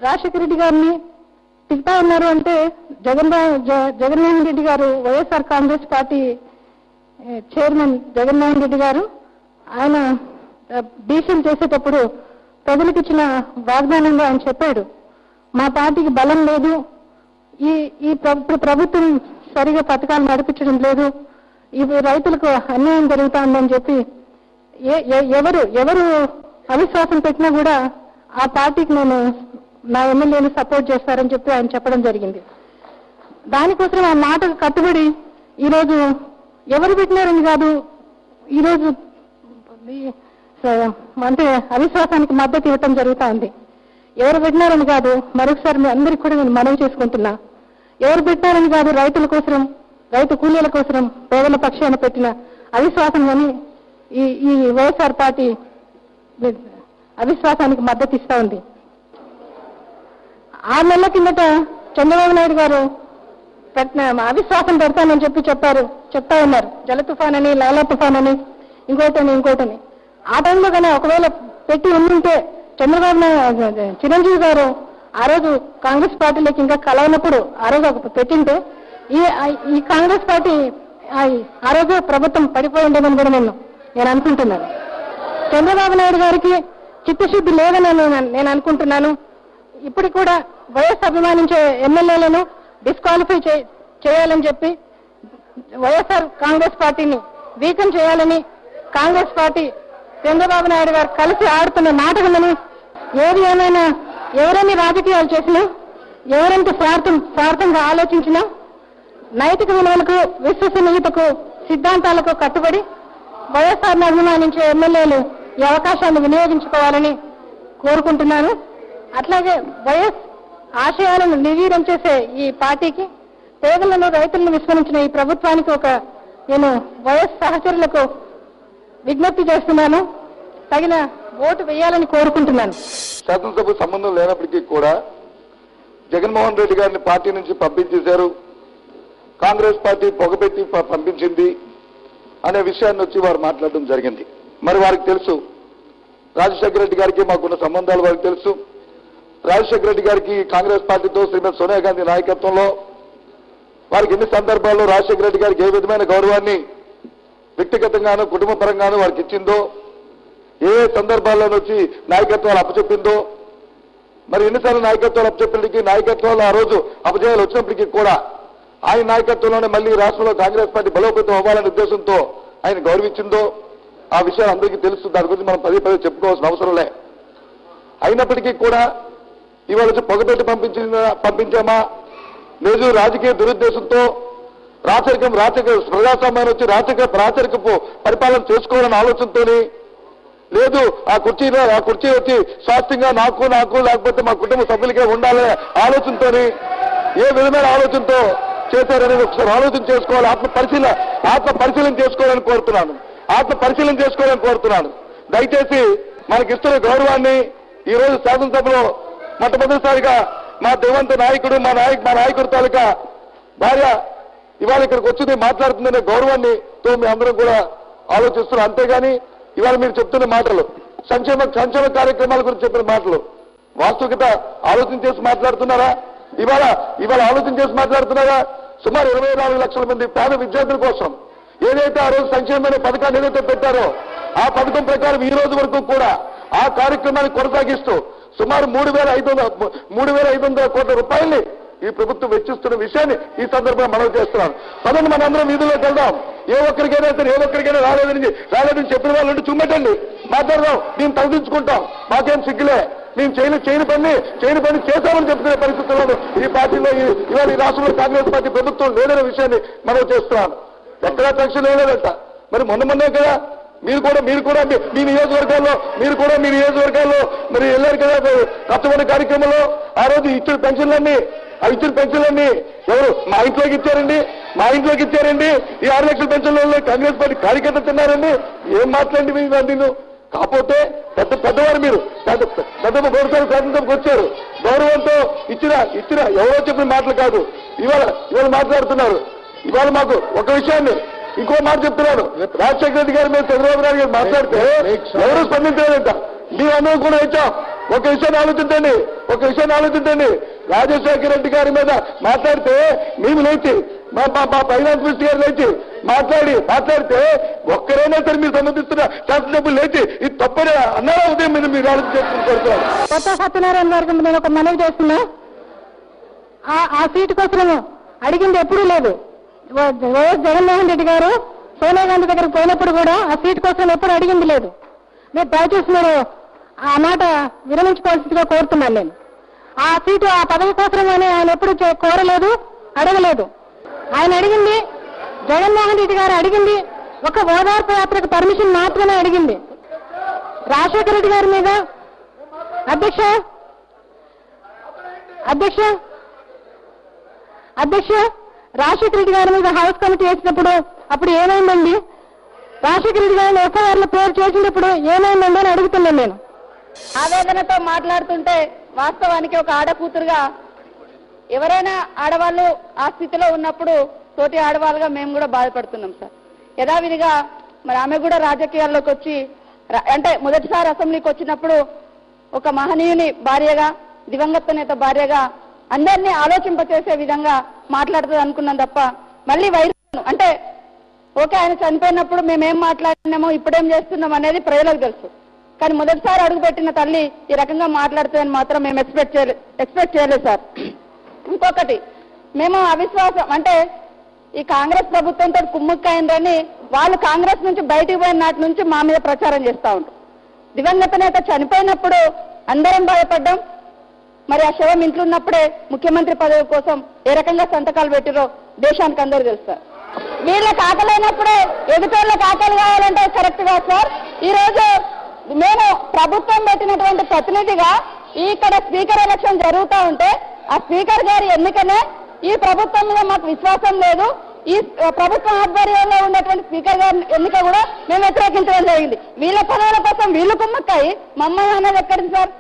రాజశేఖర రెడ్డి గారిని తింటా ఉన్నారు అంటే జగన్మోహన్ రెడ్డి గారు వైఎస్ఆర్ కాంగ్రెస్ పార్టీ చైర్మన్ జగన్మోహన్ రెడ్డి గారు ఆయన డీసీలు చేసేటప్పుడు ప్రజలకు ఇచ్చిన వాగ్దానంగా ఆయన చెప్పాడు, మా పార్టీకి బలం లేదు, ఈ ప్రభుత్వం సరిగా పథకాలు నడిపించడం లేదు, ఇవి రైతులకు అన్యాయం జరుగుతుందని చెప్పి ఎవరు అవిశ్వాసం పెట్టినా కూడా ఆ పార్టీకి నేను నా ఎమ్మెల్యేని సపోర్ట్ చేస్తారని చెప్పి ఆయన చెప్పడం జరిగింది. దానికోసం ఆ మాటకు కట్టుబడి ఈరోజు ఎవరు పెట్టినారని కాదు, ఈరోజు అంటే అవిశ్వాసానికి మద్దతు ఇవ్వటం జరుగుతూ ఉంది. ఎవరు పెట్టినారని కాదు, మరొకసారి మీ అందరికీ కూడా నేను మనవి చేసుకుంటున్నా, ఎవరు పెట్టారని కాదు, రైతుల కోసం, రైతు కూలీల కోసం, పేదల పక్షాన పెట్టిన అవిశ్వాసం అని ఈ వైఎస్ఆర్ పార్టీ అవిశ్వాసానికి మద్దతు ఇస్తా ఉంది. 6 నెలల కిందట చంద్రబాబు నాయుడు గారు అవిశ్వాసం పెడతానని చెప్తా ఉన్నారు. జల తుఫాన్ అని, లాలా తుఫాన్ అని, ఇంకోటని. ఆ టైంలో కానీ ఒకవేళ పెట్టి ఉండుంటే చిరంజీవి గారు ఆ రోజు కాంగ్రెస్ పార్టీలోకి ఇంకా కలవనప్పుడు ఆ రోజు పెట్టింటే ఈ కాంగ్రెస్ పార్టీ ఆ రోజు ప్రభుత్వం పడిపోయి ఉండదని కూడా నేను అనుకుంటున్నాను. చంద్రబాబు నాయుడు గారికి చిత్తశుద్ధి లేదని నేను అనుకుంటున్నాను. ఇప్పుడు కూడా వైఎస్ అభిమానించే ఎమ్మెల్యేలను డిస్క్వాలిఫై చేయాలని చెప్పి వైఎస్ఆర్ కాంగ్రెస్ పార్టీని వీకన్ చేయాలని కాంగ్రెస్ పార్టీ చంద్రబాబు నాయుడు గారు కలిసి ఆడుతున్న నాటకమని, ఏది ఏమైనా ఎవరైనా రాజకీయాలు చేసినా, ఎవరెంత స్వార్థంగా ఆలోచించినా నైతిక విలువలకు, విశ్వసనీయతకు, సిద్ధాంతాలకు కట్టుబడి వైఎస్ఆర్ను అభిమానించే ఎమ్మెల్యేలు ఈ అవకాశాన్ని వినియోగించుకోవాలని కోరుకుంటున్నాను. అట్లాగే వైఎస్ ఆశయాలను నిర్వీర్యం చేసే ఈ పార్టీకి, పేదలను, రైతులను విస్మరించిన ఈ ప్రభుత్వానికి నేను వైఎస్ సహచరులకు విజ్ఞప్తి చేస్తున్నాను, తగిన ఓటు వేయాలని కోరుకుంటున్నాను. శాసనసభకు సంబంధం లేనప్పటికీ కూడా జగన్మోహన్ రెడ్డి గారిని పార్టీ నుంచి పంపించేశారు, కాంగ్రెస్ పార్టీ పొగబెట్టి పంపించింది అనే విషయాన్ని వచ్చి వారు మాట్లాడడం జరిగింది. మరి వారికి తెలుసు, రాజశేఖర రెడ్డి గారికి మాకున్న సంబంధాలు వారికి తెలుసు. రాజశేఖర రెడ్డి గారికి కాంగ్రెస్ పార్టీతో శ్రీమతి సోనియా గాంధీ నాయకత్వంలో వారికి ఎన్ని సందర్భాల్లో రాజశేఖర రెడ్డి గారికి ఏ విధమైన గౌరవాన్ని వ్యక్తిగతంగానూ కుటుంబ పరంగానూ వారికి ఇచ్చిందో, ఏ సందర్భాల్లోనూ వచ్చి నాయకత్వాలు అప్పచెప్పిందో, మరి ఎన్నిసార్లు నాయకత్వాలు అప్పచెప్పినప్పటికీ నాయకత్వాలు ఆ రోజు అపజయాలు వచ్చినప్పటికీ కూడా ఆయన నాయకత్వంలోనే మళ్లీ రాష్ట్రంలో కాంగ్రెస్ పార్టీ బలోపేతం అవ్వాలనే ఉద్దేశంతో ఆయన గౌరవించిందో ఆ విషయాలు అందరికీ తెలుసు. దాని గురించి మనం పదే చెప్పుకోవాల్సిన అవసరంలే. అయినప్పటికీ కూడా ఇవాళ వచ్చి పొగపెట్టి పంపించామా, లేదు రాజకీయ దురుద్దేశంతో ప్రజాస్వామ్యాన్ని వచ్చి రాచరికపు పరిపాలన చేసుకోవాలనే ఆలోచనతోని, లేదు ఆ కుర్చీ వచ్చి శాస్త్రంగా నాకు లేకపోతే మా కుటుంబ సభ్యులకే ఉండాలనే ఆలోచనతోని, ఏ విధమైన ఆలోచనతో చేశారనేది ఒకసారి ఆలోచన చేసుకోవాలి. ఆత్మ పరిశీలన చేసుకోవాలని కోరుతున్నాను. దయచేసి మనకి ఇస్తున్న గౌరవాన్ని ఈ రోజు శాసనసభలో మొట్టమొదటిసారిగా మా దివంత నాయకుడు, మా నాయకుడు తాలూకా భార్య ఇవాళ ఇక్కడికి వచ్చింది మాట్లాడుతుందనే గౌరవాన్నితో మీ అందరం కూడా ఆలోచిస్తున్నాం. అంతేగాని ఇవాళ మీరు చెప్తున్న మాటలు, సంక్షేమ కార్యక్రమాల గురించి చెప్పిన మాటలు వాస్తవికత ఆలోచన చేసి మాట్లాడుతున్నారా? ఇవాళ ఆలోచన చేసి మాట్లాడుతున్నారా? సుమారు 24 లక్షల మంది పేద విద్యార్థుల కోసం ఏదైతే ఆ రోజు సంక్షేమమైన పథకాన్ని ఏదైతే పెట్టారో ఆ పథకం ప్రకారం ఈ రోజు వరకు కూడా ఆ కార్యక్రమాన్ని కొనసాగిస్తూ సుమారు 3,500 కోట్ల రూపాయల్ని ఈ ప్రభుత్వం వెచ్చిస్తున్న విషయాన్ని ఈ సందర్భంగా మనవి చేస్తున్నాను. పదండి మనందరం వీధుల్లోకి వెళ్దాం. ఏ ఒక్కరికైనా రాలేదని చెప్పిన వాళ్ళు చూపెట్టండి, మాట్లాడదాం, మేము తగ్గించుకుంటాం, మాకేం సిగ్గులే, మేము చేయని పని చేశామని చెప్తున్న పరిస్థితుల్లో ఈ పార్టీలో ఇవాళ ఈ రాష్ట్రంలో కాంగ్రెస్ పార్టీ ప్రభుత్వం లేదనే విషయాన్ని మనం చేస్తున్నాను. ఎక్కడా పెన్షన్ లేదంట. మరి మొన్నే కదా మీరు కూడా మీ నియోజకవర్గాల్లో మరి వెళ్ళారు కదా కష్టపడిన కార్యక్రమంలో. ఆ రోజు ఇచ్చిన పెన్షన్లన్నీ ఎవరు మా ఇంట్లోకి ఇచ్చారండి. ఈ 6 లక్షల పెన్షన్లలో కాంగ్రెస్ పార్టీ కార్యకర్త తిన్నారండి. ఏం మాట్లాడండి మీరు? కాకపోతే పెద్దవారు మీరు పెద్ద 3 సార్లు స్వాతంత్రంకి వచ్చారు. గౌరవంతో ఇచ్చిన ఎవరో చెప్పిన మాటలు కాదు ఇవాళ మాట్లాడుతున్నారు. ఇవాళ మాకు ఒక విషయాన్ని ఇంకో మాట చెప్తున్నాను, రాజశేఖర రెడ్డి గారి మీద చంద్రబాబు నాయుడు గారు మాట్లాడితే ఎవరు స్పందించలేదంట. మేమందరం కూడా వచ్చాం. ఒక విషయాన్ని ఆలోచించండి, రాజశేఖర రెడ్డి గారి మీద మాట్లాడితే మేము లేచి మా ఫైనాన్స్ మినిస్టర్ గారు లేచి మాట్లాడితే ఒక్కరైనా సరే మీరు సంబంధిస్తున్న శాసనసభ్యులు లేచి ఇది తప్పనే అన్నారా ఉదయం మీద మీరు ఆలోచించుకుంటున్నారు. కొత్త సత్యనారాయణ గారికి నేను ఒక మనవి చేస్తున్నా. ఆ సీటు కోసం అడిగింది ఎప్పుడూ లేదు. వైఎస్ జగన్మోహన్ రెడ్డి గారు సోనియా గాంధీ దగ్గరకు పోయినప్పుడు కూడా ఆ సీటు కోసం ఎప్పుడు అడిగింది లేదు. మీరు దయచేసి మీరు ఆ మాట విరమించుకోవాల్సిందిగా కోరుతున్నాను. నేను ఆ సీటు ఆ పదవి కోసమని ఆయన ఎప్పుడు కోరలేదు, అడగలేదు. ఆయన అడిగింది, జగన్మోహన్ రెడ్డి గారు అడిగింది ఒక ఓదార్పు యాత్రకు పర్మిషన్ మాత్రమే అడిగింది. రాజశేఖర రెడ్డి గారి మీద అధ్యక్ష రాజశేఖర రెడ్డి గారి మీద హౌస్ కమిటీ వేసినప్పుడు అప్పుడు ఏమైందండి? రాజశేఖర రెడ్డి గారిని ఎఫ్ఐఆర్లో పేరు చేసినప్పుడు ఏమైందండి అని అడుగుతున్నాను నేను. ఆవేదనతో మాట్లాడుతుంటే వాస్తవానికి ఒక ఆడకూతురుగా ఎవరైనా ఆడవాళ్ళు ఆ స్థితిలో ఉన్నప్పుడు తోటి ఆడవాళ్ళుగా మేము కూడా బాధపడుతున్నాం సార్. యథావిధిగా మరి ఆమె కూడా రాజకీయాల్లోకి వచ్చి అంటే మొదటిసారి అసెంబ్లీకి వచ్చినప్పుడు ఒక మహనీయుని భార్యగా, దివంగత నేత భార్యగా అందరినీ ఆలోచింపచేసే విధంగా మాట్లాడుతుంది అనుకున్నాం తప్ప మళ్ళీ వైరస్ అంటే ఓకే ఆయన చనిపోయినప్పుడు మేమేం మాట్లాడినామో ఇప్పుడేం చేస్తున్నాం అనేది ప్రజలకు తెలుసు. కానీ మొదటిసారి అడుగుపెట్టిన తల్లి ఈ రకంగా మాట్లాడుతుందని మాత్రం మేము ఎక్స్పెక్ట్ చేయలేదు సార్. ఇంకొకటి, మేము అవిశ్వాసం అంటే ఈ కాంగ్రెస్ ప్రభుత్వంతో కుమ్ముక్కైందని వాళ్ళు కాంగ్రెస్ నుంచి బయటికి పోయిన నాటి నుంచి మా మీద ప్రచారం చేస్తూ ఉంటారు. దివంగత నేత చనిపోయినప్పుడు అందరం బాధపడ్డాం. మరి ఆ శవం ఇంట్లో ఉన్నప్పుడే ముఖ్యమంత్రి పదవి కోసం ఏ రకంగా సంతకాలు పెట్టిరో దేశానికి అందరూ తెలుస్తారు. వీళ్ళకి ఆకలైనప్పుడే ఎదుటోళ్ళకి ఆకలి కావాలంటే కరెక్ట్ కాదు సార్. ఈ రోజు మేము ప్రభుత్వం పెట్టినటువంటి ప్రతినిధిగా ఇక్కడ స్పీకర్ ఎలక్షన్ జరుగుతూ ఉంటే ఆ స్పీకర్ గారి ఎన్నికనే ఈ ప్రభుత్వం మీద మాకు విశ్వాసం లేదు, ఈ ప్రభుత్వం ఆధ్వర్యంలో ఉన్నటువంటి స్పీకర్ గారి ఎన్నిక కూడా మేము వ్యతిరేకించడం జరిగింది. వీళ్ళ పదవుల కోసం వీళ్ళు కుమ్మక్కాయి మమ్మల్ని అనేది ఎక్కడిది సార్?